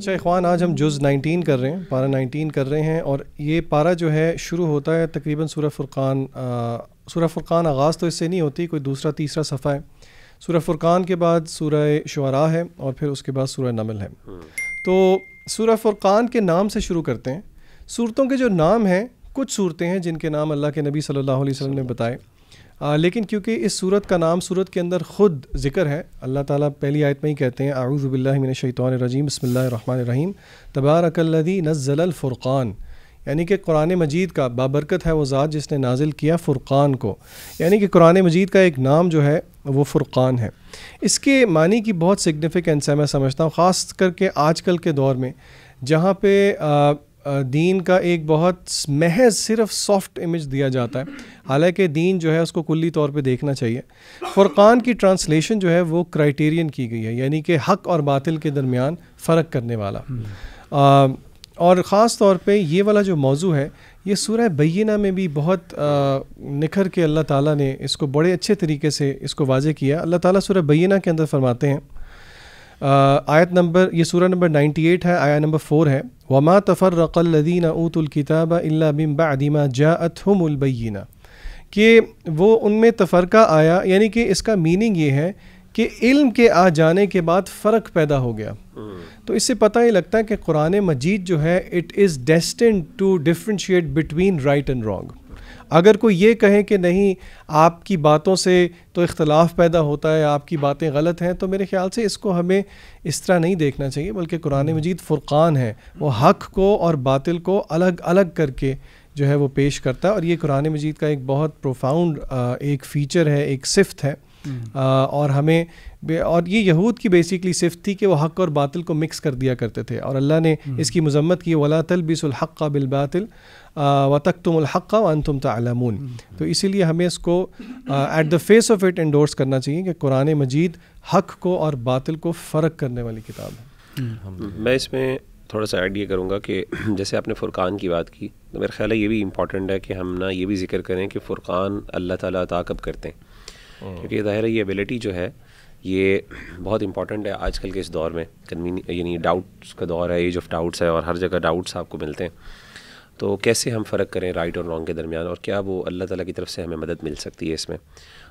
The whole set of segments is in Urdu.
اچھا اخوان، آج ہم جز 19 کر رہے ہیں، پارہ 19 کر رہے ہیں، اور یہ پارہ جو ہے شروع ہوتا ہے تقریباً سورہ فرقان. سورہ فرقان آغاز تو اس سے نہیں ہوتی، کوئی دوسرا تیسرا صفحہ ہے. سورہ فرقان کے بعد سورہ شعراء ہے، اور پھر اس کے بعد سورہ نمل ہے. تو سورہ فرقان کے نام سے شروع کرتے ہیں. صورتوں کے جو نام ہیں، کچھ صورتیں ہیں جن کے نام اللہ کے نبی صلی اللہ علیہ وسلم نے بتائے، لیکن کیونکہ اس صورت کا نام صورت کے اندر خود ذکر ہے، اللہ تعالیٰ پہلی آیت میں ہی کہتے ہیں اعوذ باللہ من الشیطان الرجیم بسم اللہ الرحمن الرحیم تبارک الذی نزل الفرقان، یعنی کہ قرآن مجید کا بابرکت ہے وہ ذات جس نے نازل کیا فرقان کو، یعنی کہ قرآن مجید کا ایک نام جو ہے وہ فرقان ہے. اس کے معنی کی بہت سگنیفیکنس ہے، میں سمجھتا ہوں، خاص کر کے آج کل کے دور میں جہاں پہ دین کا ایک بہت محض صرف سافٹ امیج دیا جاتا ہے، حالانکہ دین جو ہے اس کو کلی طور پہ دیکھنا چاہیے. فرقان کی ٹرانسلیشن جو ہے وہ کرائٹیرین کی گئی ہے، یعنی کہ حق اور باطل کے درمیان فرق کرنے والا. اور خاص طور پہ یہ والا جو موضوع ہے یہ سورہ بینہ میں بھی بہت نکھر کے اللہ تعالیٰ نے اس کو بڑے اچھے طریقے سے اس کو واضح کیا. اللہ تعالیٰ سورہ بینہ کے اندر فرماتے ہیں، آیت نمبر، یہ سورہ نمبر 98 ہے، آیت نمبر 4 ہے، وَمَا تَفَرَّقَ الَّذِينَ أُوتُوا الْكِتَابَ إِلَّا مِن بَعْدِ مَا جَاءَتْهُمُ الْبَيِّنَةُ، کہ وہ ان میں تفرقہ آیا، یعنی کہ اس کا میننگ یہ ہے کہ علم کے آ جانے کے بعد فرق پیدا ہو گیا. تو اس سے پتہ ہی لگتا ہے کہ قرآن مجید جو ہے it is destined to differentiate between right and wrong. اگر کوئی یہ کہے کہ نہیں آپ کی باتوں سے تو اختلاف پیدا ہوتا ہے، آپ کی باتیں غلط ہیں، تو میرے خیال سے اس کو ہمیں اس طرح نہیں دیکھنا چاہیے، بلکہ قرآن مجید فرقان ہے، وہ حق کو اور باطل کو الگ الگ کر کے جو ہے وہ پیش کرتا ہے. اور یہ قرآن مجید کا ایک بہت پروفاؤنڈ ایک فیچر ہے، ایک صفت ہے. اور ہمیں، اور یہ یہود کی بیسیکلی صفت تھی کہ وہ حق اور باطل کو مکس کر دیا کرتے تھے، اور اللہ نے اس کی مذمت کی، وَلَا تَلْبِسُوا الْحَقَّ بِالْبَاطِلِ وَتَكْتُمُوا الْحَقَّ وَأَنْتُمْ تَعْلَمُونَ. تو اسی لیے ہمیں اس کو at the face of it endorse کرنا چاہیے کہ قرآن مجید حق کو اور باطل کو فرق کرنے والی کتاب ہے. میں اس میں تھوڑا سا ایڈ یہ کروں گا کہ جیسے آپ نے فرقان کی بات کی، تو میرا خیال ہے یہ بھی امپورٹنٹ ہے کہ ہم نا یہ بھی ذکر کریں کہ فرقان اللہ تعالیٰ عطا کب کرتے ہیں، کیونکہ ظاہر ہے یہ ایبلٹی جو ہے یہ بہت امپورٹنٹ ہے آج کل کے اس دور میں. یعنی ڈاؤٹس کا دور ہے، ایج آف ڈاؤٹس ہے، اور ہر جگہ ڈاؤٹس آپ کو ملتے ہیں. تو کیسے ہم فرق کریں رائٹ اور رانگ کے درمیان، اور کیا وہ اللہ تعالیٰ کی طرف سے ہمیں مدد مل سکتی ہے اس میں.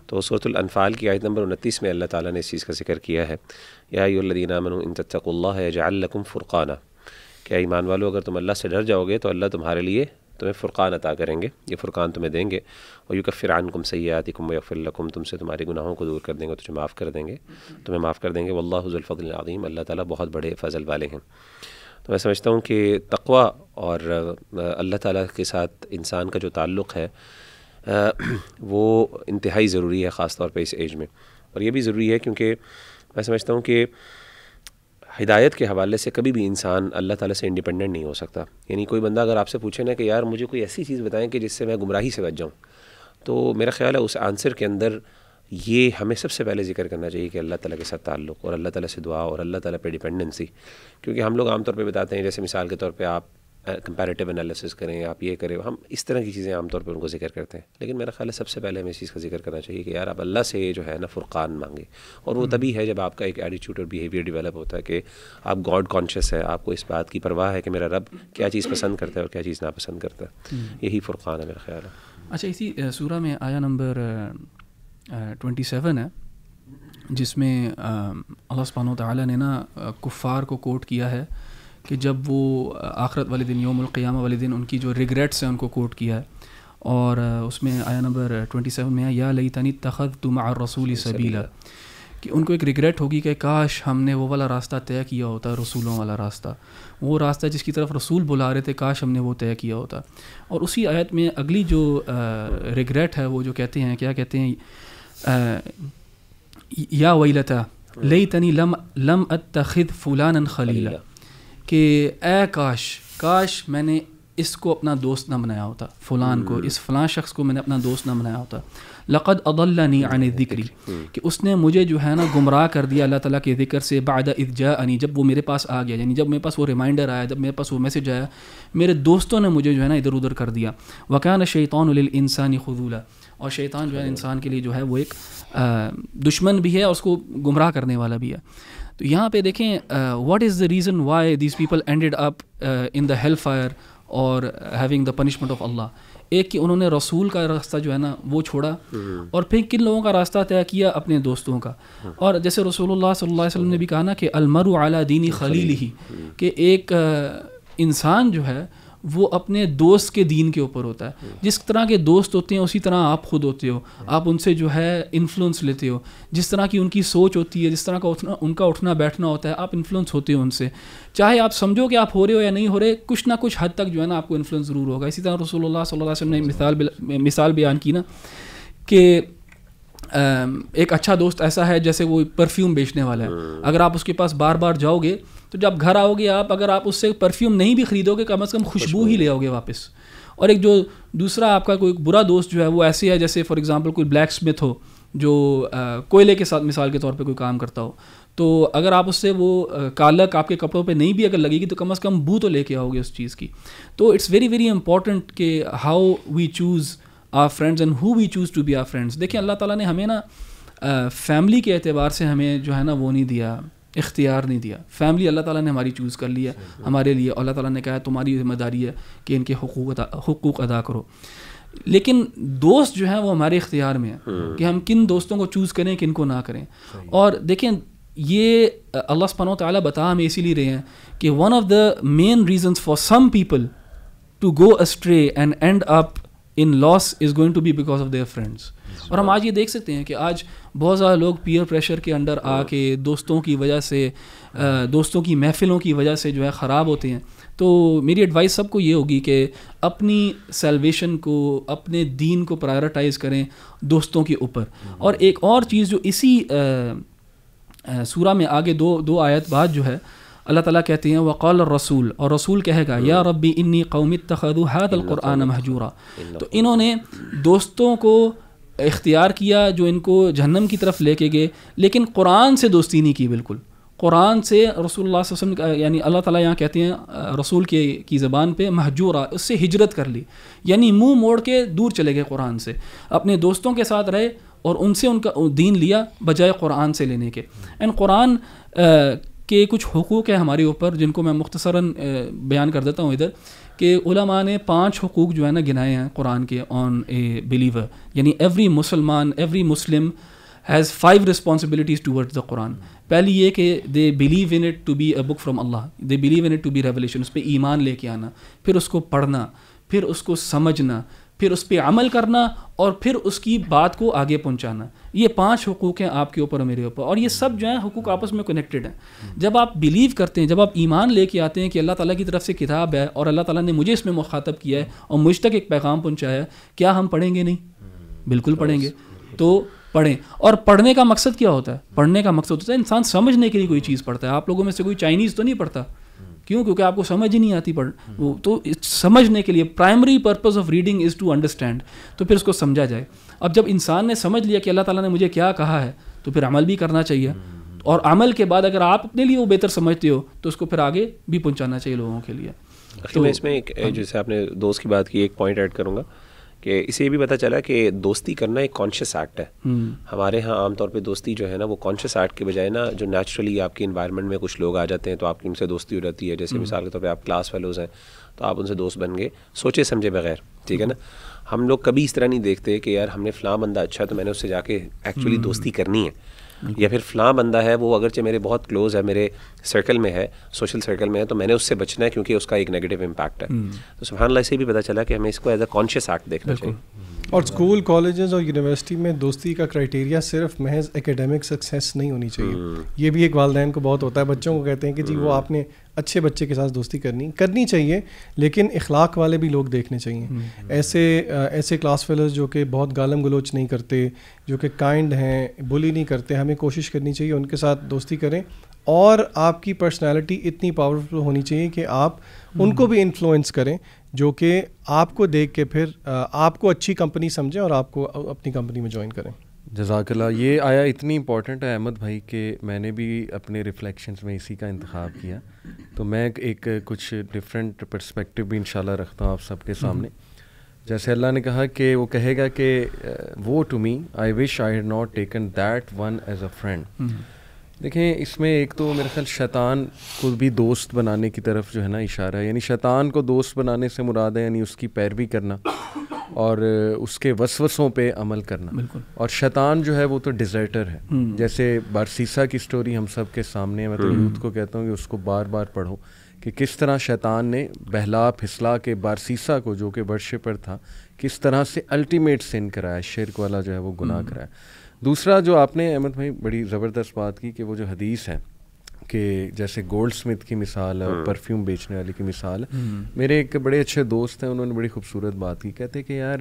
تو سورۃ الانفال کی آیت نمبر 29 میں اللہ تعالیٰ نے اس چیز کا ذکر کیا ہے، یا ایھا الذین آمنوا ان تتقوا اللہ یجعل لکم فرقانا، کہ ایمان والو اگر تم اللہ سے ڈر جاؤ گے تو اللہ تمہارے لیے تمہیں فرقان عطا کریں گے، یہ فرقان تمہیں دیں گے. وَيُكَفِّرْ عَنْكُمْ سَيِّئَاتِكُمْ وَيَغْفِرْ لَكُمْ، تم سے تمہارے گناہوں کو دور کر دیں گے، تمہیں معاف کر دیں گے، وَاللَّهُ ذُو الْفَضْلِ الْعَظِيمِ، اللہ تعالیٰ بہت بڑے فضل والے ہیں. تو میں سمجھتا ہوں کہ تقویٰ اور اللہ تعالیٰ کے ساتھ انسان کا جو تعلق ہے وہ انتہائی ضروری ہے، خاص طور پہ اس ایج میں. اور یہ بھی ضروری ہے کیونکہ میں سمجھتا ہوں کہ ہدایت کے حوالے سے کبھی بھی انسان اللہ تعالیٰ سے انڈیپینڈنٹ نہیں ہو سکتا. یعنی کوئی بندہ اگر آپ سے پوچھے نا کہ یار مجھے کوئی ایسی چیز بتائیں کہ جس سے میں گمراہی سے بچ جاؤں، تو میرا خیال ہے اس آنسر کے اندر یہ ہمیں سب سے پہلے ذکر کرنا چاہیے کہ اللہ تعالیٰ کے ساتھ تعلق، اور اللہ تعالیٰ سے دعا، اور اللہ تعالیٰ پہ ڈیپینڈنسی. کیونکہ ہم لوگ عام طور پہ بتاتے ہیں، جیسے مثال کے طور پہ آپ کمپیریٹیو انالیسس کریں، آپ یہ کریں، ہم اس طرح کی چیزیں عام طور پہ ان کو ذکر کرتے ہیں. لیکن میرا خیال ہے سب سے پہلے ہمیں اس چیز کا ذکر کرنا چاہیے کہ یار آپ اللہ سے جو ہے نا فرقان مانگے. اور وہ تبھی ہے جب آپ کا ایک ایٹیٹیوڈ اور بیہیویئر ڈیولپ ہوتا ہے کہ آپ گاڈ کانشیس ہے، آپ کو اس بات کی پرواہ ہے کہ میرا رب کیا چیز پسند کرتا ہے اور کیا چیز ناپسند کرتا ہے. یہی فرقان ہے میرا خیال ہے. اچھا، اسی سورہ میں آیا نمبر 27 ہے، جس میں اللہ سبحانہ و تعالیٰ نے نا کفار کو کوٹ کیا ہے کہ جب وہ آخرت والے دن، یوم القیامہ والے دن، ان کی جو ریگریٹس ہیں ان کو کوٹ کیا ہے. اور اس میں آیا نمبر 27 میں یا لیتنی اتخذت مع الرسول سبیلا، کہ ان کو ایک ریگریٹ ہوگی کہ کاش ہم نے وہ والا راستہ طے کیا ہوتا، رسولوں والا راستہ، وہ راستہ جس کی طرف رسول بلا رہے تھے، کاش ہم نے وہ طے کیا ہوتا. اور اسی آیت میں اگلی جو ریگریٹ ہے وہ جو کہتے ہیں، کیا کہتے ہیں، یا ویلتا لیتنی لم اتخذ فلانا خلیلا، کہ اے کاش میں نے اس کو اپنا دوست نہ بنایا ہوتا، فلان کو، اس فلاں شخص کو میں نے اپنا دوست نہ بنایا ہوتا. لقد اضلنی عن الذکر، کہ اس نے مجھے جو ہے نا گمراہ کر دیا اللہ تعالیٰ کے ذکر سے، بعد اذ جاءنی، جب وہ میرے پاس آ گیا، یعنی جب میرے پاس وہ ریمائنڈر آیا، جب میرے پاس وہ میسج آیا، میرے دوستوں نے مجھے جو ہے نا ادھر ادھر کر دیا. وکان الشیطان للانسان خذولا، اور شیطان جو ہے انسان کے لیے جو ہے وہ ایک دشمن بھی ہے اور اس کو گمراہ کرنے والا بھی ہے. تو یہاں پہ دیکھیں what is the reason why these people ended up in the hell fire اور ہیونگ دا پنشمنٹ آف اللہ. ایک کہ انہوں نے رسول کا راستہ جو ہے نا وہ چھوڑا, اور پھر کن لوگوں کا راستہ طے کیا؟ اپنے دوستوں کا. اور جیسے رسول اللہ صلی اللہ علیہ وسلم نے بھی کہا نا کہ المرء علی دین خلیلہ, کہ ایک انسان جو ہے وہ اپنے دوست کے دین کے اوپر ہوتا ہے. جس طرح کے دوست ہوتے ہیں اسی طرح آپ خود ہوتے ہو, آپ ان سے جو ہے انفلوئنس لیتے ہو. جس طرح کی ان کی سوچ ہوتی ہے, جس طرح کا ان کا اٹھنا بیٹھنا ہوتا ہے, آپ انفلوئنس ہوتے ہو ان سے. چاہے آپ سمجھو کہ آپ ہو رہے ہو یا نہیں ہو رہے, کچھ نہ کچھ حد تک جو ہے نا آپ کو انفلوئنس ضرور ہوگا. اسی طرح رسول اللہ صلی اللہ علیہ وسلم نے مثال بیان کی نا کہ ایک اچھا دوست ایسا ہے جیسے وہ پرفیوم بیچنے والا ہے. اگر آپ اس کے پاس بار بار جاؤ گے تو جب گھر آؤ گے آپ, اگر آپ اس سے پرفیوم نہیں بھی خریدو گے, کم از کم خوشبو ہی لے آؤ گے واپس. اور ایک جو دوسرا آپ کا کوئی برا دوست جو ہے وہ ایسے ہے جیسے فار ایگزامپل کوئی بلیک اسمتھ ہو جو کوئلے کے ساتھ مثال کے طور پہ کوئی کام کرتا ہو, تو اگر آپ اس سے وہ کالک آپ کے کپڑوں پہ نہیں بھی اگر لگے گی تو کم از کم بو تو لے کے آؤ گے اس چیز کی. تو اٹس ویری ویری امپورٹنٹ کہ how we choose our friends and who we choose to be our friends. دیکھیں اللہ تعالیٰ نے ہمیں نا فیملی کے اعتبار سے ہمیں جو ہے نا وہ نہیں دیا, اختیار نہیں دیا. فیملی اللہ تعالیٰ نے ہماری چوز کر لیا ہمارے لیے, اللہ تعالیٰ نے کہا تمہاری ذمہ داری ہے کہ ان کے حقوق ادا کرو. لیکن دوست جو ہیں وہ ہمارے اختیار میں ہے کہ ہم کن دوستوں کو چوز کریں کن کو نہ کریں. اور دیکھیں یہ اللہ سبحانہ و تعالیٰ بتا ہمیں اسی لیے رہے ہیں کہ one of the main reasons for some people to go stray and end up in loss is going to be because of their friends. اور ہم آج یہ دیکھ سکتے ہیں کہ آج بہت زیادہ لوگ پیئر پریشر کے انڈر آ کے دوستوں کی وجہ سے, دوستوں کی محفلوں کی وجہ سے جو ہے خراب ہوتے ہیں. تو میری ایڈوائس سب کو یہ ہوگی کہ اپنی سیلویشن کو, اپنے دین کو پرائرٹائز کریں دوستوں کے اوپر. اور ایک اور چیز جو اسی سورہ میں آگے دو آیت بعد جو ہے اللہ تعالیٰ کہتے ہیں وقال الرسول, اور رسول کہے گا یا ربی انی قوم اتخذوا هذا القرآن مہجورا. تو انہوں نے دوستوں کو اختیار کیا جو ان کو جہنم کی طرف لے کے گئے, لیکن قرآن سے دوستی نہیں کی. بالکل قرآن سے رسول اللہ صلی اللہ علیہ وسلم یعنی اللہ تعالیٰ یہاں کہتے ہیں رسول کی زبان پہ مہجورا, اس سے ہجرت کر لی, یعنی منہ موڑ کے دور چلے گئے قرآن سے. اپنے دوستوں کے ساتھ رہے اور ان سے ان کا دین لیا بجائے قرآن سے لینے کے. اینڈ قرآن کے کچھ حقوق ہیں ہمارے اوپر جن کو میں مختصراً بیان کر دیتا ہوں ادھر, کہ علماء نے 5 حقوق جو ہے نا گنائے ہیں قرآن کے آن اے بلیور. یعنی ایوری مسلمان, every Muslim has 5 responsibilities towards the Quran. پہلی یہ کہ they believe in it to be a book from Allah, they believe in it to be revelation, اس پہ ایمان لے کے آنا, پھر اس کو پڑھنا, پھر اس کو سمجھنا, پھر اس پہ عمل کرنا, اور پھر اس کی بات کو آگے پہنچانا. یہ 5 حقوق ہیں آپ کے اوپر اور میرے اوپر, اور یہ سب جو ہیں حقوق آپس میں کنیکٹڈ ہیں. جب آپ بلیو کرتے ہیں, جب آپ ایمان لے کے آتے ہیں کہ اللہ تعالیٰ کی طرف سے کتاب ہے اور اللہ تعالیٰ نے مجھے اس میں مخاطب کیا ہے اور مجھ تک ایک پیغام پہنچایا ہے, کیا ہم پڑھیں گے نہیں؟ بالکل پڑھیں گے. تو پڑھیں. اور پڑھنے کا مقصد کیا ہوتا ہے؟ پڑھنے کا مقصد ہوتا ہے انسان سمجھنے کے لیے کوئی چیز پڑھتا ہے. آپ لوگوں میں سے کوئی چائنیز تو نہیں پڑھتا, کیوں؟ کیونکہ آپ کو سمجھ ہی نہیں آتی وہ. تو سمجھنے کے لیے primary purpose of reading is to understand, تو پھر اس کو سمجھا جائے. اب جب انسان نے سمجھ لیا کہ اللہ تعالیٰ نے مجھے کیا کہا ہے تو پھر عمل بھی کرنا چاہیے, اور عمل کے بعد اگر آپ اپنے لیے وہ بہتر سمجھتے ہو تو اس کو پھر آگے بھی پہنچانا چاہیے لوگوں کے لیے. تو میں اس میں ایک جیسے آپ نے دوست کی بات کی, ایک پوائنٹ ایڈ کروں گا کہ اسے یہ بھی پتہ چلا کہ دوستی کرنا ایک کانشیس ایکٹ ہے. ہمارے ہاں عام طور پہ دوستی جو ہے نا وہ کانشیس ایکٹ کے بجائے نا جو نیچرلی آپ کے انوائرمنٹ میں کچھ لوگ آ جاتے ہیں تو آپ کی ان سے دوستی ہو جاتی ہے. جیسے مثال کے طور پہ آپ کلاس فیلوز ہیں تو آپ ان سے دوست بن گئے سوچے سمجھے بغیر, ٹھیک ہے نا. ہم لوگ کبھی اس طرح نہیں دیکھتے کہ یار ہم نے فلاں بندہ اچھا ہے تو میں نے اس سے جا کے ایکچولی دوستی کرنی ہے, یا پھر فلاں بندہ ہے وہ اگرچہ میرے بہت کلوز ہے, میرے سرکل میں ہے, سوشل سرکل میں ہے, تو میں نے اس سے بچنا ہے کیونکہ اس کا ایک نیگیٹو امپیکٹ ہے. تو سبحان اللہ سے بھی پتہ چلا کہ ہمیں اس کو ایز اے کانشیس ایکٹ دیکھنا چاہیے. اور اسکول, کالجز اور یونیورسٹی میں دوستی کا کرائٹیریا صرف محض ایکیڈیمک سکسیس نہیں ہونی چاہیے. یہ بھی ایک والدین کو بہت ہوتا ہے, بچوں کو کہتے ہیں کہ جی وہ آپ نے اچھے بچے کے ساتھ دوستی کرنی چاہیے, لیکن اخلاق والے بھی لوگ دیکھنے چاہیے. ایسے کلاس فیلوز جو کہ بہت گالم گلوچ نہیں کرتے, جو کہ کائنڈ ہیں, بلی نہیں کرتے, ہمیں کوشش کرنی چاہیے ان کے ساتھ دوستی کریں. اور آپ کی پرسنالٹی اتنی پاورفل ہونی چاہیے کہ آپ ان کو بھی انفلوئنس کریں, جو کہ آپ کو دیکھ کے پھر آپ کو اچھی کمپنی سمجھیں اور آپ کو اپنی کمپنی میں جوائن کریں. جزاک اللہ. یہ آیا اتنی امپورٹنٹ ہے احمد بھائی کہ میں نے بھی اپنے ریفلیکشنز میں اسی کا انتخاب کیا. تو میں ایک کچھ ڈفرینٹ پرسپیکٹیو بھی انشاءاللہ رکھتا ہوں آپ سب کے سامنے. جیسے اللہ نے کہا کہ وہ کہے گا کہ وہ to me I wish I had not taken that one as a friend. دیکھیں اس میں ایک تو میرے خیال شیطان کو بھی دوست بنانے کی طرف جو ہے نا اشارہ ہے, یعنی شیطان کو دوست بنانے سے مراد ہے یعنی اس کی پیروی کرنا اور اس کے وسوسوں پہ عمل کرنا. اور شیطان جو ہے وہ تو ڈیزرٹر ہے. جیسے بارسیسا کی سٹوری ہم سب کے سامنے ہے, میں تو یوتھ کو کہتا ہوں کہ اس کو بار بار پڑھو کہ کس طرح شیطان نے بہلا پھسلا کے بارسیسا کو جو کہ ورشپر تھا کس طرح سے الٹیمیٹ سن کرایا, شرک والا جو ہے وہ گناہ کرایا. دوسرا جو آپ نے احمد بھائی بڑی زبردست بات کی کہ وہ جو حدیث ہے کہ جیسے گولڈ سمتھ کی مثال ہے اور پرفیوم بیچنے والے کی مثال ہے. میرے ایک بڑے اچھے دوست ہیں, انہوں نے بڑی خوبصورت بات کی, کہتے کہ یار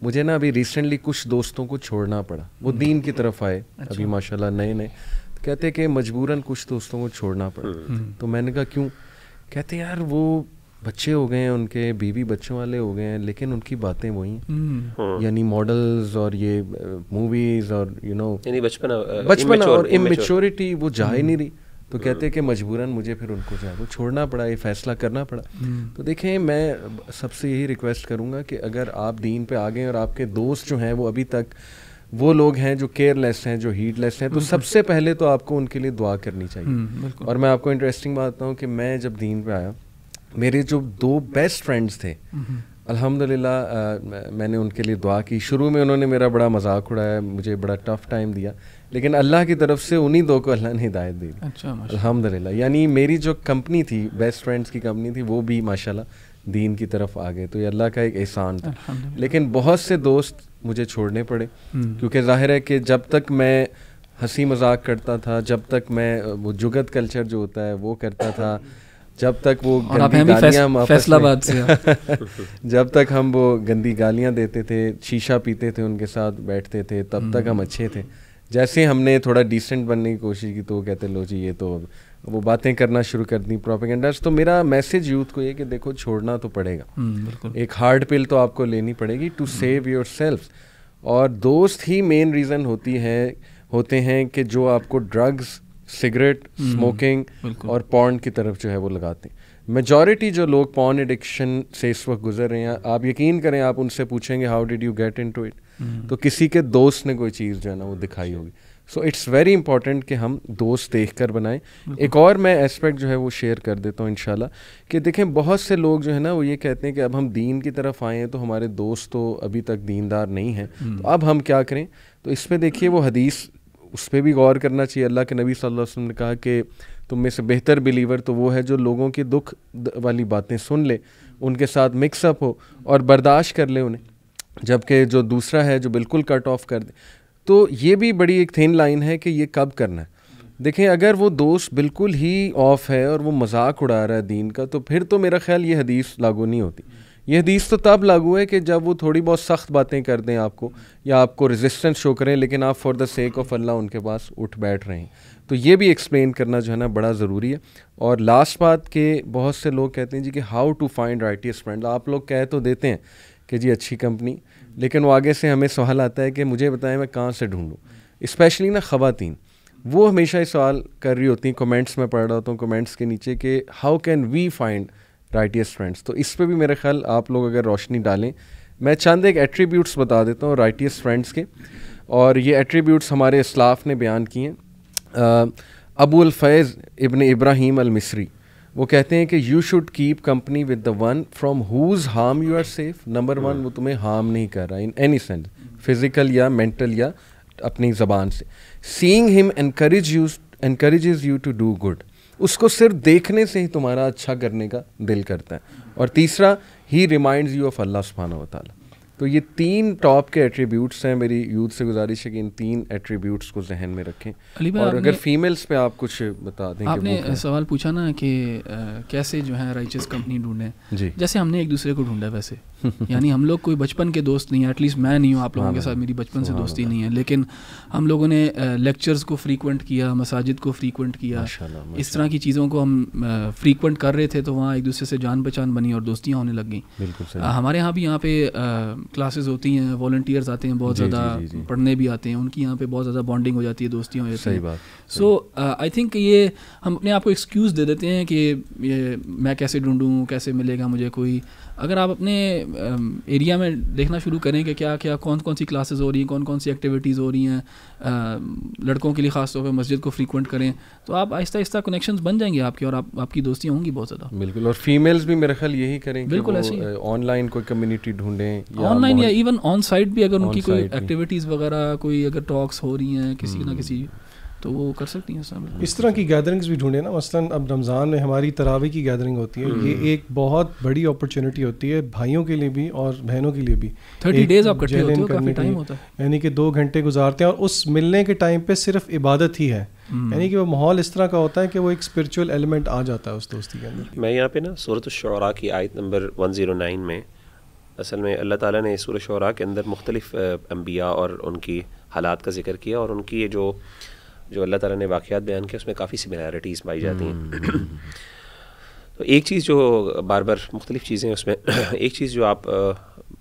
مجھے نا ابھی ریسنٹلی کچھ دوستوں کو چھوڑنا پڑا, وہ دین کی طرف آئے ابھی ماشاءاللہ نئے نئے, کہتے کہ مجبوراً کچھ دوستوں کو چھوڑنا پڑا. تو میں نے کہا کیوں؟ کہتے یار وہ بچے ہو گئے ہیں ان کے, بیوی بچوں والے ہو گئے ہیں, لیکن ان کی باتیں وہی ہیں, یعنی ماڈلز اور یہ موویز اور بچپن اور امیچورٹی وہ جا ہی نہیں رہی. تو کہتے کہ مجبوراً مجھے پھر ان کو جو ہے وہ چھوڑنا پڑا, یہ فیصلہ کرنا پڑا. تو دیکھیں میں سب سے یہی ریکویسٹ کروں گا کہ اگر آپ دین پہ آ گئے اور آپ کے دوست جو ہیں وہ ابھی تک وہ لوگ ہیں جو کیئر لیس ہیں, جو ہیٹ لیس ہیں, تو سب سے پہلے تو آپ کو ان کے لیے دعا کرنی چاہیے. اور میں آپ کو انٹرسٹنگ بات بتاؤں کہ میں جب دین پہ آیا, میرے جو 2 بیسٹ فرینڈس تھے الحمدللہ میں نے ان کے لیے دعا کی. شروع میں انہوں نے میرا بڑا مذاق اڑایا, مجھے بڑا ٹف ٹائم دیا, لیکن اللہ کی طرف سے انہی 2 کو اللہ نے ہدایت دے دی الحمدللہ. یعنی میری جو کمپنی تھی, بیسٹ فرینڈس کی کمپنی تھی, وہ بھی ماشاءاللہ دین کی طرف آ گئے. تو یہ اللہ کا ایک احسان تھا. لیکن بہت سے دوست مجھے چھوڑنے پڑے, کیونکہ ظاہر ہے کہ جب تک میں ہنسی مذاق کرتا تھا, جب تک میں وہ جگت کلچر جو ہوتا ہے وہ کرتا تھا, جب تک وہ گندی گالیاں جب تک ہم وہ گندی گالیاں دیتے تھے, شیشہ پیتے تھے, ان کے ساتھ بیٹھتے تھے, تب تک ہم اچھے تھے. جیسے ہم نے تھوڑا ڈیسنٹ بننے کی کوشش کی تو وہ کہتے لو جی یہ تو وہ باتیں کرنا شروع کر دیں پروپیگنڈاز. تو میرا میسیج یوتھ کو یہ کہ دیکھو چھوڑنا تو پڑے گا, ایک ہارڈ پل تو آپ کو لینی پڑے گی ٹو سیو یور سیلف. اور دوست ہی مین ریزن ہوتے ہیں کہ جو آپ کو ڈرگز, سگریٹ, اسموکنگ اور پورن کی طرف جو ہے وہ لگاتے ہیں. میجورٹی جو لوگ پورن ایڈکشن سے اس وقت گزر رہے ہیں, آپ یقین کریں آپ ان سے پوچھیں گے how did you get into it, تو کسی کے دوست نے کوئی چیز جو ہے نا وہ دکھائی ہوگی. سو اٹس ویری امپورٹنٹ کہ ہم دوست دیکھ کر بنائیں. ایک اور میں اسپیکٹ جو ہے وہ شیئر کر دیتا ہوں انشاءاللہ کہ دیکھیں بہت سے لوگ جو ہے نا وہ یہ کہتے ہیں کہ اب ہم دین کی طرف آئے ہیں تو ہمارے دوست تو ابھی تک دیندار نہیں ہیں, تو اب ہم کیا کریں. تو اس پہ دیکھیے وہ حدیث, اس پہ بھی غور کرنا چاہیے. اللہ کے نبی صلی اللہ علیہ وسلم نے کہا کہ تم میں سے بہتر بلیور تو وہ ہے جو لوگوں کی دکھ والی باتیں سن لے, ان کے ساتھ مکس اپ ہو اور برداشت کر لے انہیں, جبکہ جو دوسرا ہے جو بالکل کٹ آف کر دے. تو یہ بھی بڑی ایک تھین لائن ہے کہ یہ کب کرنا ہے. دیکھیں اگر وہ دوست بالکل ہی آف ہے اور وہ مذاق اڑا رہا ہے دین کا, تو پھر تو میرا خیال یہ حدیث لاگو نہیں ہوتی. یہ حدیث تو تب لاگو ہے کہ جب وہ تھوڑی بہت سخت باتیں کر دیں آپ کو, یا آپ کو ریزسٹنس شو کریں, لیکن آپ فار دا سیک آف اللہ ان کے پاس اٹھ بیٹھ رہے ہیں. تو یہ بھی ایکسپلین کرنا جو ہے نا بڑا ضروری ہے. اور لاسٹ بات کہ بہت سے لوگ کہتے ہیں جی کہ how to find righteous friend. آپ لوگ کہہ تو دیتے ہیں کہ جی اچھی کمپنی, لیکن وہ آگے سے ہمیں سوال آتا ہے کہ مجھے بتائیں میں کہاں سے ڈھونڈوں. اسپیشلی نا خواتین, وہ ہمیشہ یہ سوال کر رہی ہوتی ہیں, کمنٹس میں پڑھ رہا ہوتا ہوں کمنٹس کے نیچے کہ how can we find righteous friends. تو اس پہ بھی میرے خیال آپ لوگ اگر روشنی ڈالیں, میں چند ایک ایٹریبیوٹس بتا دیتا ہوں رائٹیس فرینڈس کے, اور یہ ایٹریبیوٹس ہمارے اسلاف نے بیان کیے ہیں. ابو الفیض ابن ابراہیم المصری وہ کہتے ہیں کہ you should keep company with the one from whose harm you are safe. Number 1, وہ تمہیں ہارم نہیں کر رہا ان اینی سینس, فزیکل یا مینٹل یا اپنی زبان سے. Seeing him encourages you to do good, اس کو صرف دیکھنے سے ہی تمہارا اچھا کرنے کا دل کرتا ہے. اور تیسرا, ہی ریمائنڈز یو آف اللہ سبحانہ و تعالیٰ. تو یہ 3 ٹاپ کے ایٹریبیوٹس ہیں. میری یوتھ سے گزارش ہے کہ ان 3 ایٹریبیوٹس کو ذہن میں رکھیں. اور اگر فیمیلز پہ آپ کچھ بتا دیں. آپ نے سوال پوچھا نا کہ کیسے جو ہے رائچس کمپنی ڈھونڈیں, جی جیسے ہم نے ایک دوسرے کو ڈھونڈا ویسے. یعنی ہم لوگ کوئی بچپن کے دوست نہیں ہیں, ایٹ لیسٹ میں نہیں ہوں, آپ لوگوں کے ساتھ میری بچپن سے دوستی نہیں ہے, لیکن ہم لوگوں نے لیکچرز کو فریکوینٹ کیا, مساجد کو فریکوینٹ کیا, اس طرح کی چیزوں کو ہم فریکوینٹ کر رہے تھے, تو وہاں ایک دوسرے سے جان پہچان بنی اور دوستیاں ہونے لگ گئیں. بالکل. ہمارے یہاں بھی یہاں پہ کلاسز ہوتی ہیں, والنٹیئرز آتے ہیں بہت زیادہ, پڑھنے بھی آتے ہیں, ان کی یہاں پہ بہت زیادہ بانڈنگ ہو جاتی ہے, دوستیاں ہو جاتی ہیں. صحیح بات. سو آئی تھنک یہ ہم اپنے آپ کو ایکسکیوز دے دیتے ہیں کہ یہ میں کیسے ڈھونڈوں, کیسے ملے گا مجھے کوئی. اگر آپ اپنے ایریا میں دیکھنا شروع کریں کہ کیا کیا کون کون سی کلاسز ہو رہی ہیں, کون کون سی ایکٹیویٹیز ہو رہی ہیں, لڑکوں کے لیے خاص طور پہ مسجد کو فریکوینٹ کریں, تو آپ آہستہ آہستہ کنیکشنز بن جائیں گے آپ کے, اور آپ کی دوستیاں ہوں گی بہت زیادہ. بالکل. اور فیمیلز بھی میرا خیال یہی کریں, بالکل ایسے آن لائن کوئی کمیونٹی ڈھونڈیں, آن لائن یا ایون آن سائٹ بھی, اگر ان کی کوئی ایکٹیویٹیز وغیرہ, کوئی اگر ٹاکس ہو رہی ہیں کسی نہ کسی, تو وہ کر سکتی ہیں. اس طرح کی گیدرنگز بھی ڈھونڈیں نا. مثلاً اب رمضان میں ہماری تراویح کی گیدرنگ ہوتی ہے, یہ ایک بہت بڑی اپرچونٹی ہوتی ہے بھائیوں کے لیے بھی اور بہنوں کے لیے بھی. 30 days آپ اکٹھے ہوتے ہو, کافی ٹائم ہوتا ہے, یعنی کہ 2 گھنٹے گزارتے ہیں, اور اس ملنے کے ٹائم پہ صرف عبادت ہی ہے, یعنی کہ وہ ماحول اس طرح کا ہوتا ہے کہ وہ ایک اسپرچول ایلیمنٹ آ جاتا ہے اس دوستی کے اندر. میں یہاں پہ نا سورۃ الشعراء کی آیت نمبر 109 میں, اصل میں اللہ تعالیٰ نے سورۃ الشعراء کے اندر مختلف انبیاء اور ان کی حالات کا ذکر کیا, اور ان کی جو اللہ تعالیٰ نے واقعات بیان کیا اس میں کافی سملیرٹیز پائی جاتی ہیں. تو ایک چیز جو بار بار مختلف چیزیں اس میں, ایک چیز جو آپ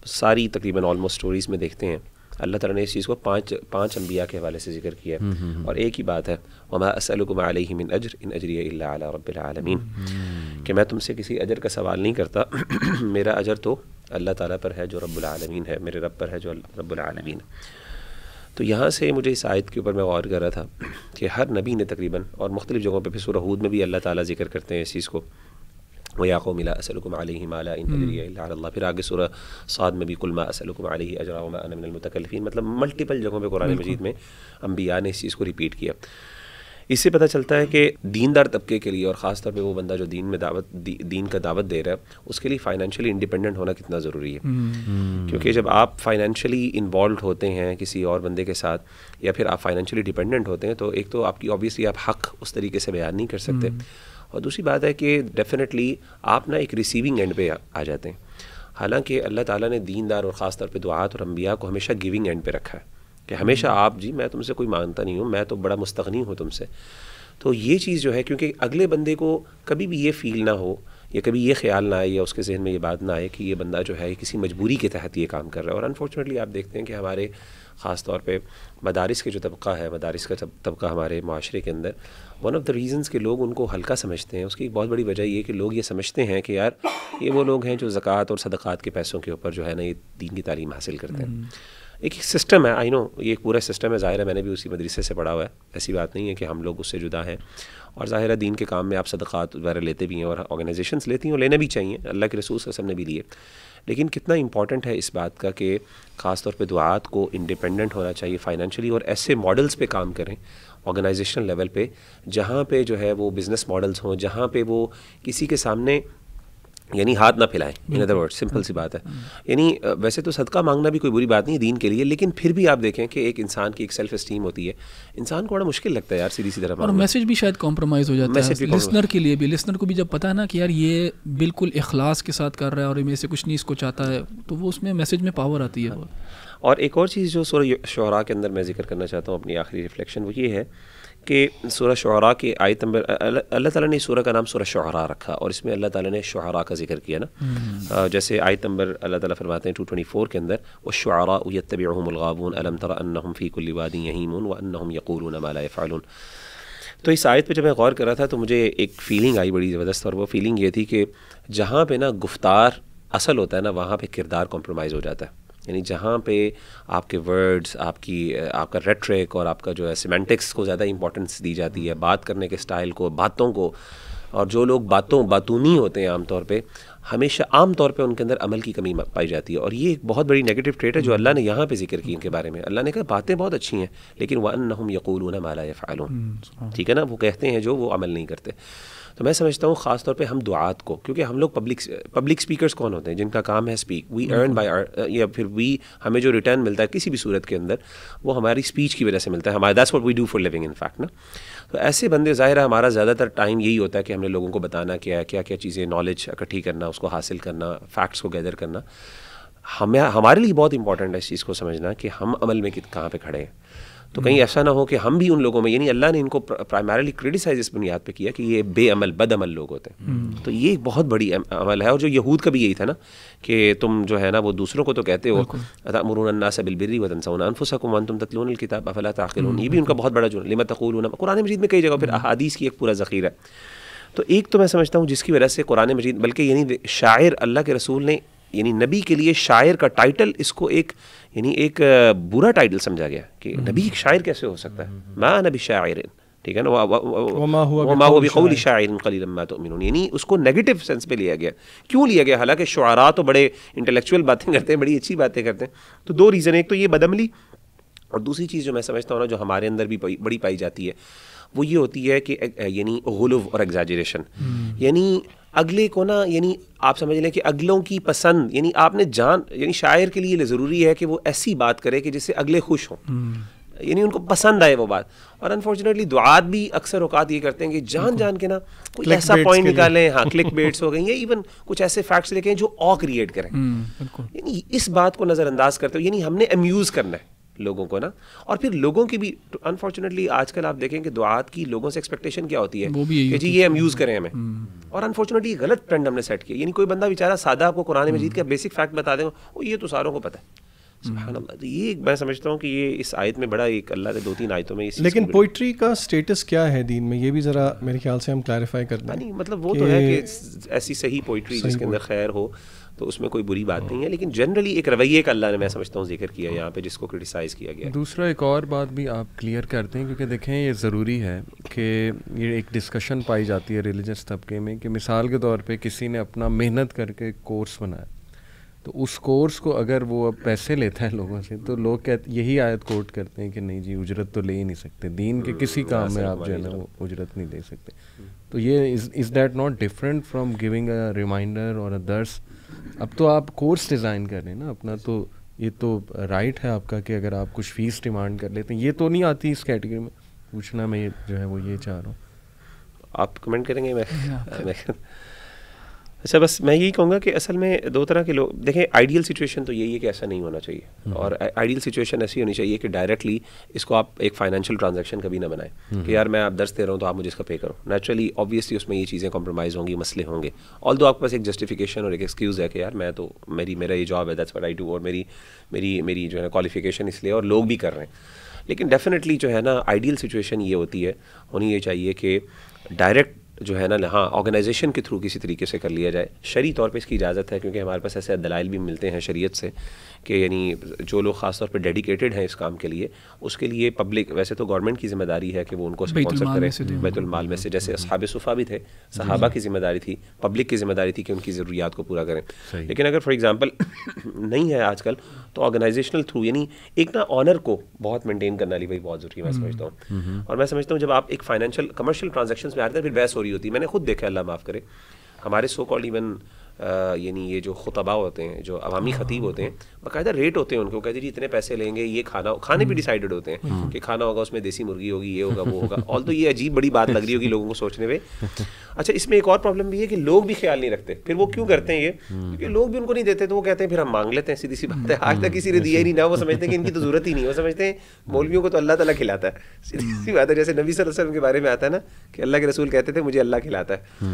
ساری تقریباً آلموسٹ اسٹوریز میں دیکھتے ہیں, اللہ تعالیٰ نے اس چیز کو پانچ انبیاء کے حوالے سے ذکر کیا ہے, اور ایک ہی بات ہے, وما اسألکم علیہ من اجر ان اجری الا علی رب العالمین, کہ میں تم سے کسی اجر کا سوال نہیں کرتا, میرا اجر تو اللہ تعالیٰ پر ہے جو رب العالمین ہے, میرے رب پر ہے جو رب العالمین. تو یہاں سے مجھے اس آیت کے اوپر میں غور کر رہا تھا کہ ہر نبی نے تقریباً, اور مختلف جگہوں پہ, پھر سورہ ہود میں بھی اللہ تعالیٰ ذکر کرتے ہیں اس چیز کو, وَيَا قَوْمِ لَا أَسْأَلُكُمْ عَلَيْهِ مَالًا إِنْ أَجْرِيَ إِلَّا عَلَى اللَّهِ. پھر آگے سورہ صاد میں بھی قُلْ مَا أَسْأَلُكُمْ عَلَيْهِ أَجْرًا وَمَا أَنَا مِنَ الْمُتَكَلِّفِينَ, مطلب ملٹیپل جگہوں پہ قرآن مجید میں انبیاء نے اس چیز کو ریپیٹ کیا. اس سے پتہ چلتا ہے کہ دیندار طبقے کے لیے, اور خاص طور پہ وہ بندہ جو دین کا دعوت دے رہا ہے, اس کے لیے فائنینشلی انڈیپینڈنٹ ہونا کتنا ضروری ہے. کیونکہ جب آپ فائنینشلی انوالوڈ ہوتے ہیں کسی اور بندے کے ساتھ, یا پھر آپ فائنینشلی ڈیپینڈنٹ ہوتے ہیں, تو ایک تو آپ کی آبویسلی آپ حق اس طریقے سے بیان نہیں کر سکتے, اور دوسری بات ہے کہ ڈیفینیٹلی آپ نا ایک ریسیونگ اینڈ پہ آ جاتے ہیں. حالانکہ اللہ تعالیٰ نے دیندار اور خاص طور پہ دعات اور انبیاء کو ہمیشہ گیونگ اینڈ پہ رکھا ہے, کہ ہمیشہ آپ, جی میں تم سے کوئی مانگتا نہیں ہوں, میں تو بڑا مستغنی ہوں تم سے. تو یہ چیز جو ہے, کیونکہ اگلے بندے کو کبھی بھی یہ فیل نہ ہو, یا کبھی یہ خیال نہ آئے, یا اس کے ذہن میں یہ بات نہ آئے کہ یہ بندہ جو ہے کسی مجبوری کے تحت یہ کام کر رہا ہے. اور انفارچونیٹلی آپ دیکھتے ہیں کہ ہمارے خاص طور پہ مدارس کے جو طبقہ ہے, مدارس کا طبقہ ہمارے معاشرے کے اندر, ون آف دا ریزنس کہ لوگ ان کو ہلکا سمجھتے ہیں, اس کی ایک بہت بڑی وجہ یہ کہ لوگ یہ سمجھتے ہیں کہ یار یہ وہ لوگ ہیں جو زکوٰۃ اور صدقات کے پیسوں کے اوپر جو ہے نا یہ دین کی تعلیم حاصل کرتے ہیں. ایک سسٹم ہے, آئی نو یہ ایک پورا سسٹم ہے, ظاہر ہے میں نے بھی اسی مدرسے سے پڑھا ہوا ہے, ایسی بات نہیں ہے کہ ہم لوگ اس سے جدا ہیں. اور ظاہر ہے دین کے کام میں آپ صدقات وغیرہ لیتے بھی ہیں, اور آرگنائزیشنس لیتی ہیں, اور لینے بھی چاہیے, اللہ کے رسول صلی اللہ علیہ وسلم نے بھی لیے. لیکن کتنا امپورٹنٹ ہے اس بات کا کہ خاص طور پہ دعات کو انڈیپینڈنٹ ہونا چاہیے فائنینشلی, اور ایسے ماڈلز پہ کام کریں آرگنائزیشنل لیول پہ, جہاں پہ جو ہے وہ بزنس ماڈلز ہوں, جہاں پہ وہ کسی کے سامنے یعنی ہاتھ نہ پھیلائیں. ان ادر ورڈ, سمپل سی بات ہے. یعنی ویسے تو صدقہ مانگنا بھی کوئی بری بات نہیں دین کے لیے, لیکن پھر بھی آپ دیکھیں کہ ایک انسان کی ایک سیلف اسٹیم ہوتی ہے, انسان کو بڑا مشکل لگتا ہے یار سیدھی سی طرح, اور میسج بھی شاید کمپرومائز ہو جاتا ہے لسنر کے لیے بھی. لسنر کو بھی جب پتہ ہے نا کہ یار یہ بالکل اخلاص کے ساتھ کر رہا ہے اور میرے سے کچھ نہیں اس کو چاہتا ہے, تو وہ اس میں میسج میں پاور آتی ہے. اور ایک اور چیز جو سورہ شعراء کے اندر میں ذکر کرنا چاہتا ہوں, اپنی آخری ریفلیکشن, وہ یہ ہے کہ سورہ شعراء کی آیت نمبر, اللہ تعالیٰ نے سورہ کا نام سورہ شعراء رکھا, اور اس میں اللہ تعالیٰ نے شعراء کا ذکر کیا نا. جیسے آیت نمبر اللہ تعالیٰ فرماتے ہیں 224 کے اندر, والشعراء یتبعهم الغاوون الم تر انہم فی کل واد یہیمون وانہم یقولون ما لا یفعلون. تو اس آیت پہ جب میں غور کر رہا تھا تو مجھے ایک فیلنگ آئی بڑی زبردست, اور وہ فیلنگ یہ تھی کہ جہاں پہ نا گفتار اصل ہوتا ہے نا, وہاں پہ کردار کمپرومائز ہو جاتا ہے. یعنی جہاں پہ آپ کے ورڈز, آپ کا ریٹرک اور آپ کا جو ہے سیمینٹکس کو زیادہ امپورٹنس دی جاتی ہے, بات کرنے کے سٹائل کو, باتوں کو, اور جو لوگ باتونی ہوتے ہیں عام طور پہ, ہمیشہ عام طور پہ ان کے اندر عمل کی کمی پائی جاتی ہے. اور یہ ایک بہت بڑی نیگیٹو ٹریٹ ہے جو اللہ نے یہاں پہ ذکر کی ان کے بارے میں. اللہ نے کہا باتیں بہت اچھی ہیں, لیکن وَأَنَّهُمْ يَقُولُونَ مَا لَا يَفْعَلُونَ, ٹھیک ہے نا, وہ کہتے ہیں جو وہ عمل نہیں کرتے. تو میں سمجھتا ہوں خاص طور پہ ہم دعات کو, کیونکہ ہم لوگ پبلک اسپیکرز کون ہوتے ہیں جن کا کام ہے اسپیک, وی ارن بائی, یا پھر ہمیں جو ریٹرن ملتا ہے کسی بھی صورت کے اندر وہ ہماری اسپیچ کی وجہ سے ملتا ہے, ہمارا that's what we do for living in fact نا. تو ایسے بندے, ظاہر ہے ہمارا زیادہ تر ٹائم یہی ہوتا ہے کہ ہم نے لوگوں کو بتانا کیا کیا چیزیں, نالج اکٹھی کرنا, اس کو حاصل کرنا, فیکٹس کو گیدر کرنا. ہمارے لیے بہت امپورٹنٹ ہے اس چیز کو سمجھنا کہ ہم عمل میں کہاں پہ کھڑے ہیں. تو کہیں ایسا نہ ہو کہ ہم بھی ان لوگوں میں, یعنی اللہ نے ان کو پرائمریلی کریٹیسائز اس بنیاد پہ کیا کہ یہ بے عمل بد عمل لوگ ہوتے ہیں. تو یہ ایک بہت بڑی عمل ہے, اور جو یہود کا بھی یہی تھا نا کہ تم جو ہے نا وہ دوسروں کو تو کہتے ہو تأمرون الناس بالبر وتنسون انفسکم وانتم تتلون الکتاب افلا تعقلون, یہ بھی ان کا بہت بڑا جو لما تقولون, قرآن مجید میں کئی جگہ پھر احادیث کی ایک پورا ذخیرہ ہے. تو ایک تو میں سمجھتا ہوں جس کی وجہ سے قرآن مجید, بلکہ یعنی شاعر, اللہ کے رسول نے یعنی نبی کے لیے شاعر کا ٹائٹل اس کو ایک یعنی ایک برا ٹائٹل سمجھا گیا کہ نبی ایک شاعر کیسے ہو سکتا ہے, ما نبی شاعر, ٹھیک ہے نا, وما هو بقول شاعر قلیلا ما تؤمنون, یعنی اس کو نیگیٹو سینس پہ لیا گیا. کیوں لیا گیا؟ حالانکہ شعراء تو بڑے انٹلیکچوئل باتیں کرتے ہیں, بڑی اچھی باتیں کرتے ہیں. تو دو ریزن, ایک تو یہ بدعملی, اور دوسری چیز جو میں سمجھتا ہوں نا جو ہمارے اندر بھی بڑی پائی جاتی ہے وہ یہ ہوتی ہے کہ یعنی غلو اور ایگزاجریشن, یعنی اگلے کو نا, یعنی آپ سمجھ لیں کہ اگلوں کی پسند, یعنی آپ نے یعنی شاعر کے لیے ضروری ہے کہ وہ ایسی بات کرے کہ جس سے اگلے خوش ہوں, یعنی ان کو پسند آئے وہ بات. اور انفارچونیٹلی دعات بھی اکثر اوقات یہ کرتے ہیں کہ جان کے نا کوئی ایسا پوائنٹ نکالیں, ہاں کلک بیٹس ہو گئی, یا ایون کچھ ایسے فیکٹس لے کے جو او کریٹ کریں, یعنی اس بات کو نظر انداز کرتے ہو, یعنی ہم نے امیوز کرنا ہے لوگوں کو نا. اور پھر لوگوں کی بھی انفارچونیٹلی آج کل آپ دیکھیں کہ دعات کی لوگوں سے ایکسپیکٹیشن کیا ہوتی ہے کہ جی یہ امیوز کریں ہمیں, اور انفارچونیٹلی غلط ٹرینڈ ہم نے سیٹ کیا. یعنی کوئی بندہ بیچارہ سادہ آپ کو قرآن مجید کا بیسک فیکٹ بتا دیں, وہ یہ تو ساروں کو پتہ ہے, سبحان اللہ. تو یہ میں سمجھتا ہوں کہ یہ اس آیت میں بڑا ایک اللہ کے 2-3 آیتوں میں. لیکن پوئٹری کا اسٹیٹس کیا ہے دین میں, یہ بھی ذرا میرے خیال سے ہم کلیریفائی کر دیں. نہیں مطلب وہ تو ہے کہ ایسی صحیح پوئٹری جس کے اندر خیر ہو تو اس میں کوئی بری بات نہیں ہے, لیکن جنرلی ایک رویے کا اللہ نے میں سمجھتا ہوں ذکر کیا یہاں پہ جس کو کرٹیسائز کیا گیا. دوسرا ایک اور بات بھی آپ کلیئر کرتے ہیں, کیونکہ دیکھیں یہ ضروری ہے کہ یہ ایک ڈسکشن پائی جاتی ہے ریلیجس طبقے میں کہ مثال کے طور پہ کسی نے اپنا محنت کر کے کورس بنایا, تو اس کورس کو اگر وہ پیسے لیتا ہے لوگوں سے تو لوگ یہی آیت کوٹ کرتے ہیں کہ نہیں جی اجرت تو لے ہی نہیں سکتے, دین کے کسی کام میں آپ جو ہے نا وہ اجرت نہیں دے سکتے. تو یہ is that not different from giving a reminder اور اے درس. اب تو آپ کورس ڈیزائن کر رہے ہیں نا اپنا, تو یہ تو رائٹ ہے آپ کا کہ اگر آپ کچھ فیس ڈیمانڈ کر لیتے ہیں. یہ تو نہیں آتی اس کیٹیگری میں, پوچھنا میں جو ہے وہ یہ چاہ رہا ہوں. آپ کمنٹ کریں گے؟ میں اچھا بس میں یہی کہوں گا کہ اصل میں دو طرح کے لوگ دیکھیں. آئیڈیل سچویشن تو یہی ہے کہ ایسا نہیں ہونا چاہیے, اور آئیڈیل سچویشن ایسی ہونی چاہیے کہ ڈائریکٹلی اس کو آپ ایک فائنینشیل ٹرانزیکشن کبھی نہ بنائیں کہ یار میں آپ درس دے رہا ہوں تو آپ مجھے اس کا پے کرو. نیچرلی آبویسلی اس میں یہ چیزیں کمپرومائز ہوں گی, مسئلے ہوں گے, آل دو آپ کے پاس ایک جسٹیفیکیشن اور ایک ایکسکیوز ہے کہ یار میں تو میرا یہ جاب ہے, دیٹس واٹ آئی ڈو, اور میری جو ہے کوالیفیکیشن اس لیے, اور لوگ بھی کر رہے ہیں. لیکن ڈیفینیٹلی جو ہے نا آئیڈیل سچویشن یہ ہوتی ہے, ہونی یہ چاہیے کہ ڈائریکٹ جو ہے نا ہاں آرگنائزیشن کے تھرو کسی طریقے سے کر لیا جائے. شرعی طور پہ اس کی اجازت ہے کیونکہ ہمارے پاس ایسے دلائل بھی ملتے ہیں شریعت سے کہ یعنی جو لوگ خاص طور پہ ڈیڈیکیٹڈ ہیں اس کام کے لیے, اس کے لیے پبلک, ویسے تو گورنمنٹ کی ذمہ داری ہے کہ وہ ان کو اسپانسر کرے بیت المال میں سے, جیسے اصحاب صفا بھی تھے, صحابہ کی ذمہ داری تھی, پبلک کی ذمہ داری تھی کہ ان کی ضروریات کو پورا کریں. لیکن اگر فار ایگزامپل نہیں ہے آج کل تو آرگنائزیشنل تھرو یعنی ایک نا آنر کو بہت مینٹین کرنا لی بھائی بہت ضروری ہے میں سمجھتا ہوں. اور میں سمجھتا ہوں جب آپ ایک فائنینشیل کمرشیل ٹرانزیکشنس میں آتے ہیں پھر بحث ہو رہی ہوتی ہے. میں نے خود دیکھا, اللہ معاف کرے, ہمارے سو کالڈ ایون یعنی یہ جو خطباء ہوتے ہیں, جو عوامی خطیب ہوتے ہیں, باقاعدہ ریٹ ہوتے ہیں ان کو, کہتے ہیں جی اتنے پیسے لیں گے, یہ کھانے بھی ڈیسائیڈڈ ہوتے ہیں کہ کھانا ہوگا اس میں دیسی مرغی ہوگی, یہ ہوگا وہ ہوگا. آل تو یہ عجیب بڑی بات لگ رہی ہوگی لوگوں کو سوچنے میں. اچھا اس میں ایک اور پرابلم بھی ہے کہ لوگ بھی خیال نہیں رکھتے. پھر وہ کیوں کرتے ہیں یہ, کیونکہ لوگ بھی ان کو نہیں دیتے تو وہ کہتے ہیں پھر ہم مانگ لیتے ہیں, سیدھی سی بات ہے. آج تک کسی نے دیا ہی نہیں, نہ وہ سمجھتے ہیں کہ ان کی تو ضرورت ہی نہیں, وہ سمجھتے ہیں مولویوں کو تو اللہ تعالیٰ کھلاتا ہے. سیدھی سی بات ہے, جیسے نبی صلی اللہ علیہ وسلم کے بارے میں آتا ہے نا کہ اللہ کے رسول کہتے تھے مجھے اللہ کھلاتا ہے,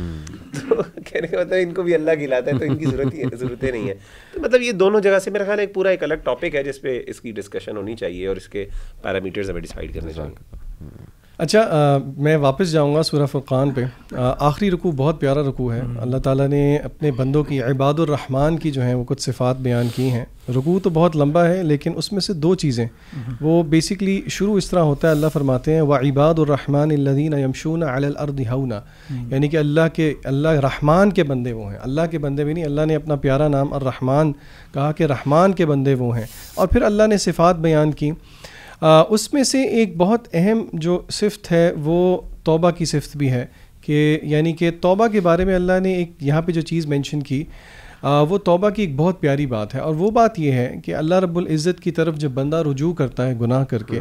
تو کہنے کا مطلب ان کو بھی اللہ کھلاتا ہے تو ان کی ضرورتیں نہیں ہیں. تو مطلب یہ دونوں جگہ سے میرا خیال ہے ایک پورا ایک الگ ٹاپک ہے جس پہ اس کی ڈسکشن ہونی چاہیے اور اس کے پیرامیٹرز ہمیں ڈیسائیڈ کرنے چاہیے. اچھا میں واپس جاؤں گا سورہ فرقان پہ. آخری رکوع بہت پیارا رکوع ہے. اللہ تعالیٰ نے اپنے بندوں کی عباد الرحمن کی جو ہیں وہ کچھ صفات بیان کی ہیں. رکوع تو بہت لمبا ہے لیکن اس میں سے دو چیزیں وہ بیسکلی شروع اس طرح ہوتا ہے. اللہ فرماتے ہیں وعباد الرحمن الذین یمشون علی الارض ہونا, یعنی کہ اللہ رحمان کے بندے وہ ہیں. اللہ کے بندے بھی نہیں, اللہ نے اپنا پیارا نام الرحمن کہا کہ رحمان کے بندے وہ ہیں. اور پھر اللہ نے صفات بیان کی. اس میں سے ایک بہت اہم جو صفت ہے وہ توبہ کی صفت بھی ہے کہ یعنی کہ توبہ کے بارے میں اللہ نے ایک یہاں پہ جو چیز مینشن کی وہ توبہ کی ایک بہت پیاری بات ہے. اور وہ بات یہ ہے کہ اللہ رب العزت کی طرف جب بندہ رجوع کرتا ہے گناہ کر کے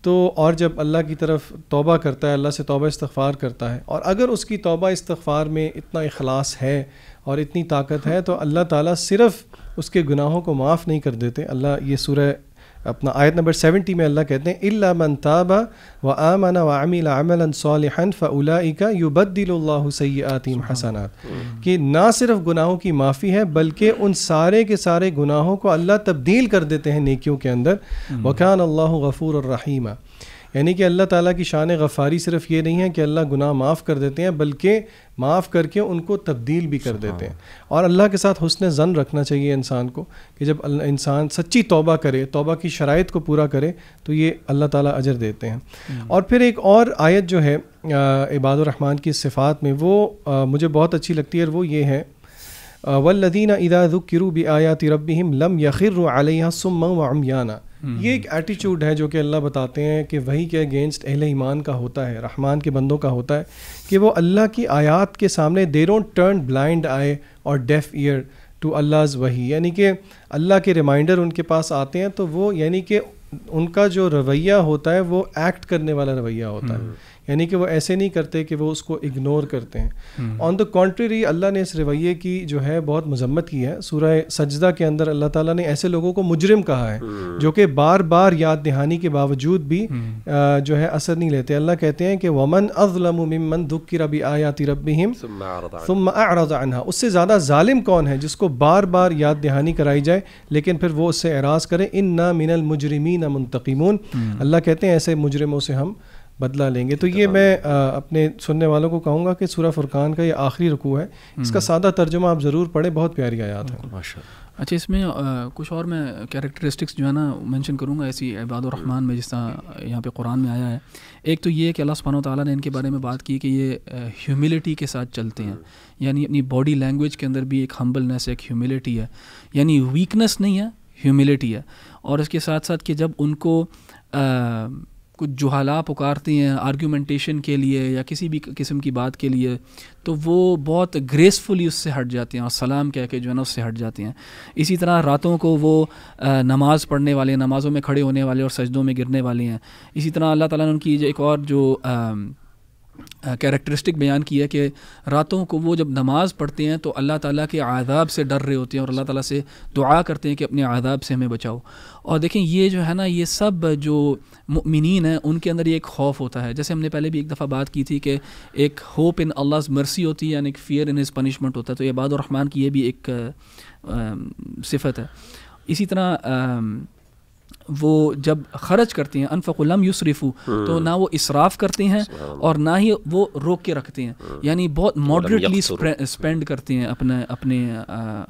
تو, اور جب اللہ کی طرف توبہ کرتا ہے, اللہ سے توبہ استغفار کرتا ہے, اور اگر اس کی توبہ استغفار میں اتنا اخلاص ہے اور اتنی طاقت ہے تو اللہ تعالیٰ صرف اس کے گناہوں کو معاف نہیں کر دیتے. اللہ یہ سورہ اپنا آیت نمبر 70 میں اللہ کہتے ہیں الا من تاب وآمن وعمل عملا صالحا فاولئک یبدل اللہ سیئاتہم حسنات، کہ نہ صرف گناہوں کی معافی ہے بلکہ ان سارے کے سارے گناہوں کو اللہ تبدیل کر دیتے ہیں نیکیوں کے اندر. وکان اللہ غفور الرحیم، یعنی کہ اللہ تعالیٰ کی شان غفاری صرف یہ نہیں ہے کہ اللہ گناہ معاف کر دیتے ہیں بلکہ معاف کر کے ان کو تبدیل بھی کر دیتے ہیں. اور اللہ کے ساتھ حسن ظن رکھنا چاہیے انسان کو کہ جب انسان سچی توبہ کرے، توبہ کی شرائط کو پورا کرے تو یہ اللہ تعالیٰ اجر دیتے ہیں. اور پھر ایک اور آیت جو ہے عباد الرحمن کی صفات میں وہ مجھے بہت اچھی لگتی ہے، اور وہ یہ ہے والذین اذا ذکروا بآیات ربہم لم یخروا علیہا صما وعمیانا. یہ ایک ایٹیچیوڈ ہے جو کہ اللہ بتاتے ہیں کہ وہی کے اگینسٹ اہل ایمان کا ہوتا ہے، رحمان کے بندوں کا ہوتا ہے، کہ وہ اللہ کی آیات کے سامنے they don't turn blind eye or deaf ear to Allah's وحی، یعنی کہ اللہ کے ریمائنڈر ان کے پاس آتے ہیں تو وہ یعنی کہ ان کا جو رویہ ہوتا ہے وہ ایکٹ کرنے والا رویہ ہوتا ہے، یعنی کہ وہ ایسے نہیں کرتے کہ وہ اس کو اگنور کرتے ہیں. آن دا کنٹریری اللہ نے اس رویے کی جو ہے بہت مذمت کی ہے. سورہ سجدہ کے اندر اللہ تعالیٰ نے ایسے لوگوں کو مجرم کہا ہے جو کہ بار بار یاد دہانی کے باوجود بھی جو ہے اثر نہیں لیتے. اللہ کہتے ہیں کہ وَمَنْ أَظْلَمُ مِمَّنْ ذُكِّرَ بِآيَاتِ رَبِّهِمْ ثُمَّ أَعْرَضَ عَنْهَا. اس سے زیادہ ظالم کون ہے جس کو بار بار یاد دہانی کرائی جائے لیکن پھر وہ اس سے اعراض کرے. إِنَّا مِنَ الْمُجْرِمِينَ مُنْتَقِمُونَ. اللہ کہتے ہیں ایسے مجرموں سے ہم بدلہ لیں گے. تو یہ میں اپنے سننے والوں کو کہوں گا کہ سورہ فرقان کا یہ آخری رکوع ہے، اس کا سادہ ترجمہ آپ ضرور پڑھیں، بہت پیاری آیات ہیں. اچھا، اس میں کچھ اور میں کیریکٹرسٹکس جو ہے نا مینشن کروں گا ایسی عباد الرحمن میں جس طرح یہاں پہ قرآن میں آیا ہے. ایک تو یہ کہ اللہ سبحانہ و تعالیٰ نے ان کے بارے میں بات کی کہ یہ ہیوملٹی کے ساتھ چلتے ہیں، یعنی اپنی باڈی لینگویج کے اندر بھی ایک ہمبلنس ہے، ایک ہیوملٹی ہے، یعنی ویکنس نہیں ہے، ہیوملٹی ہے. اور اس کے ساتھ ساتھ کہ جب ان کو کچھ جہالا پکارتے ہیں آرگیومنٹیشن کے لیے یا کسی بھی قسم کی بات کے لیے تو وہ بہت گریسفلی اس سے ہٹ جاتے ہیں اور سلام کہہ کے جو ہے نا اس سے ہٹ جاتے ہیں. اسی طرح راتوں کو وہ نماز پڑھنے والے، نمازوں میں کھڑے ہونے والے اور سجدوں میں گرنے والے ہیں. اسی طرح اللہ تعالیٰ نے ان کی ایک اور جو کیریکٹرسٹک بیان کی ہے کہ راتوں کو وہ جب نماز پڑھتے ہیں تو اللہ تعالیٰ کے عذاب سے ڈر رہے ہوتے ہیں اور اللہ تعالیٰ سے دعا کرتے ہیں کہ اپنے عذاب سے ہمیں بچاؤ. اور دیکھیں یہ جو ہے نا یہ سب جو مؤمنین ہیں ان کے اندر یہ ایک خوف ہوتا ہے. جیسے ہم نے پہلے بھی ایک دفعہ بات کی تھی کہ ایک ہوپ ان اللہ's مرسی ہوتی ہے، یعنی ایک فیئر ان ہز پنشمنٹ ہوتا ہے. تو عباد الرحمن کی یہ بھی ایک صفت ہے. اسی طرح وہ جب خرچ کرتے ہیں انفقوا لم یسرفوا، تو نہ وہ اسراف کرتے ہیں اور نہ ہی وہ روک کے رکھتے ہیں، یعنی بہت ماڈریٹلی اسپینڈ کرتے ہیں اپنے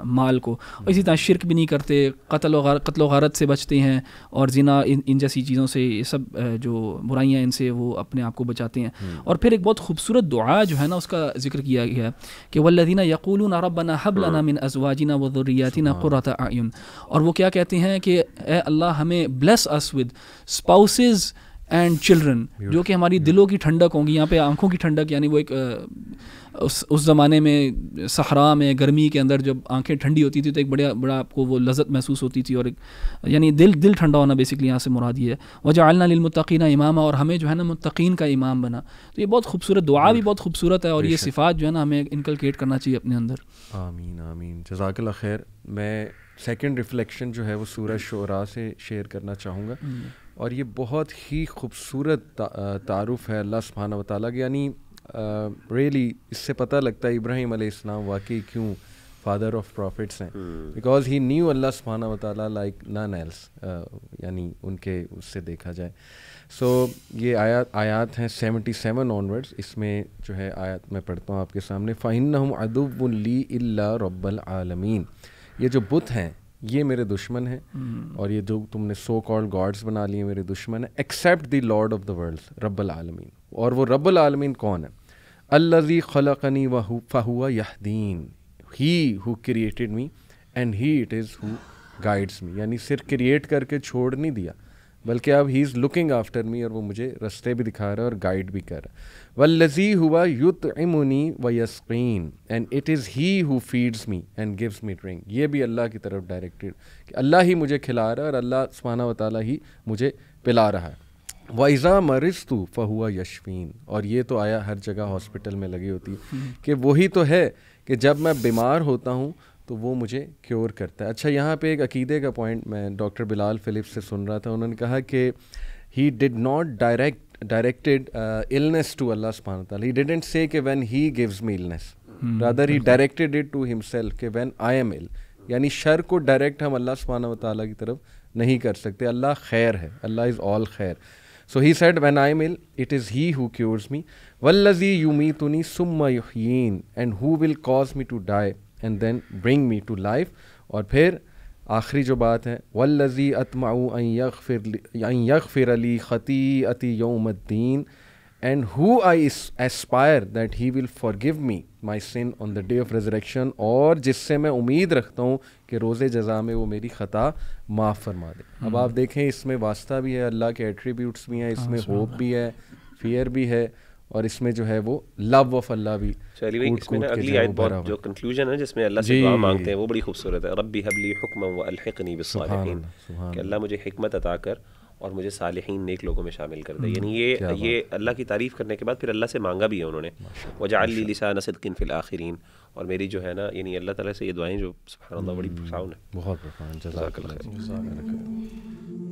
مال کو. اور اسی طرح شرک بھی نہیں کرتے، قتل و غارت سے بچتے ہیں اور زنا ان جیسی چیزوں سے، یہ سب جو برائیاں ان سے وہ اپنے آپ کو بچاتے ہیں. اور پھر ایک بہت خوبصورت دعا جو ہے نا اس کا ذکر کیا گیا ہے کہ والذین یقولون ربنا ھب لنا من ازواجنا وذریاتنا قرۃ اعین. اور وہ کیا کہتے ہیں کہ اے اللہ ہمیں bless us with spouses and children جو کہ ہماری دلوں کی ٹھنڈک ہوں گی. یہاں پہ آنکھوں کی ٹھنڈک یعنی وہ ایک اس زمانے میں صحرا میں گرمی کے اندر جب آنکھیں ٹھنڈی ہوتی تھی تو ایک بڑا آپ کو وہ لذت محسوس ہوتی تھی، اور ایک یعنی دل ٹھنڈا ہونا بیسکلی یہاں سے مراد یہ ہے. وجعلنا للمتقین اماما، اور ہمیں جو ہے نا متقین کا امام بنا. تو یہ بہت خوبصورت دعا بھی بہت خوبصورت ہے اور یہ صفات جو ہے نا ہمیں انکلکیٹ کرنا چاہیے اپنے اندر. آمین آمین، جزاک اللہ خیر. میں سیکنڈ ریفلیکشن جو ہے وہ سورہ شعراء سے شیئر کرنا چاہوں گا، اور یہ بہت ہی خوبصورت تعارف ہے اللہ سبحانہ و تعالیٰ کی. یعنی ریئلی اس سے پتہ لگتا ہے ابراہیم علیہ السلام واقعی کیوں فادر آف پروفٹس ہیں، بیکاز ہی نیو اللہ سبحانہ و تعالیٰ لائک نان ایلس، یعنی ان کے اس سے دیکھا جائے. سو یہ آیات ہیں 77 آنورڈس. اس میں جو ہے آیات میں پڑھتا ہوں آپ کے سامنے. فَإِنَّهُمْ عَدُوٌّ لِّي إِلَّا رَبَّ الْعَالَمِينَ. یہ جو بت ہیں یہ میرے دشمن ہیں، اور یہ جو تم نے سو کالڈ گاڈس بنا لیے میرے دشمن ہیں، accept the lord of the world رب العالمین. اور وہ رب العالمین کون ہے؟ الذی خلقنی فہو یہدین. He who created me and he it is who guides me. یعنی صرف کریٹ کر کے چھوڑ نہیں دیا بلکہ اب ہی از لکنگ آفٹر می، اور وہ مجھے رستے بھی دکھا رہا ہے اور گائیڈ بھی کر رہا ہے. والذی ہوا یطعمنی ویسقین and it is he who feeds me and gives me drink. یہ بھی اللہ کی طرف ڈائریکٹڈ کہ اللہ ہی مجھے کھلا رہا ہے اور اللہ سبحانہ و تعالیٰ ہی مجھے پلا رہا ہے. وَإِذَا مَرِضْتُ فَهُوَ يَشْفِينِ. اور یہ تو آیا ہر جگہ ہاسپٹل میں لگی ہوتی ہے کہ وہی تو ہے کہ جب میں بیمار ہوتا ہوں تو وہ مجھے کیور کرتا ہے. اچھا یہاں پہ ایک عقیدے کا پوائنٹ میں ڈاکٹر بلال فلپس سے سن رہا تھا, انہوں نے کہا کہ he did not directed illness to Allah subhanahu wa ta'ala. He didn't say کہ when he gives me illness, rather he directed it to himself کہ when I am ill. یعنی شر کو ڈائریکٹ ہم اللہ سبحانہ و تعالیٰ کی طرف نہیں کر سکتے. اللہ خیر ہے, اللہ از آل خیر. So he said when I am ill it is he who cures me. وَالَّذِي يُمِيتُنِي ثُمَّ يُحْيِينِ, and who will cause me to die and then bring me to life. اور پھر آخری جو بات ہے وَالَّذِي أَطْمَعُ أَن يَغْفِرَ لِي خَطِيئَتِي يَوْمَ الدِّينِ, and who I aspire that he will forgive me my sin on the day of resurrection, اور جس سے میں امید رکھتا ہوں کہ روز جزا میں وہ میری خطا معاف فرما دے. اب آپ دیکھیں اس میں واسطہ بھی ہے, اللہ کے ایٹریبیوٹس بھی ہیں, اس میں ہوپ بھی ہے, فیئر بھی ہے, اور اس میں جو ہے وہ لو آف اللہ بھی. چلیے اس میں اگلی آیت بہت جو کنکلوژن ہے جس میں اللہ سے دعا مانگتے ہیں وہ بڑی خوبصورت ہے. ربی حب لی حکما والحقنی بالصالحین, کہ اللہ مجھے حکمت عطا کر اور مجھے صالحین نیک لوگوں میں شامل کر دے. یعنی یہ اللہ کی تعریف کرنے کے بعد پھر اللہ سے مانگا بھی ہے انہوں نے, وجعل لی لسان صدق فی الآخرین. اور میری جو ہے نا یعنی اللہ تعالیٰ سے یہ دعائیں جو سبحان اللہ بڑی پرفاؤنڈ ہے, بہت پرفاؤنڈ. جزاک اللہ خیر.